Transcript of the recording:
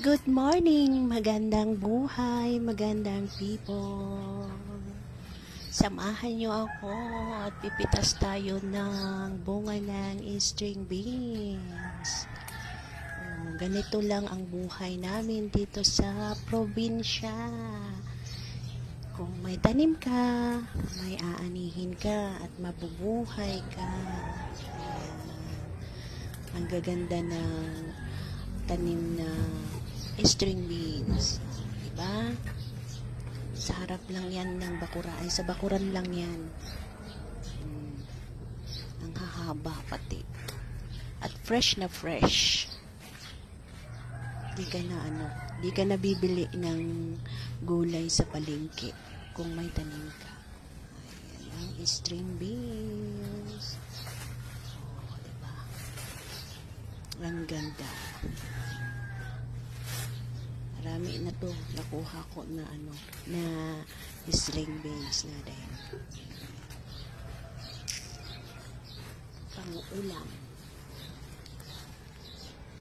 Good morning, magandang buhay, magandang people. Samahan niyo ako at pipitas tayo ng bunga ng string beans. Ganito lang ang buhay namin dito sa probinsya. Kung may tanim ka, may aanihin ka at mabubuhay ka. Ayan. Ang gaganda ng tanim na string beans, diba? Sa harap lang yan ng bakura, ay sa bakuran lang yan. Ang hahaba pati at fresh na fresh. Di ka na bibili ng gulay sa palengke kung may tanim ka. Ayan ang string beans. Diba? Ang ganda. Marami na to nakuha ko na string beans na din. Pang ulam.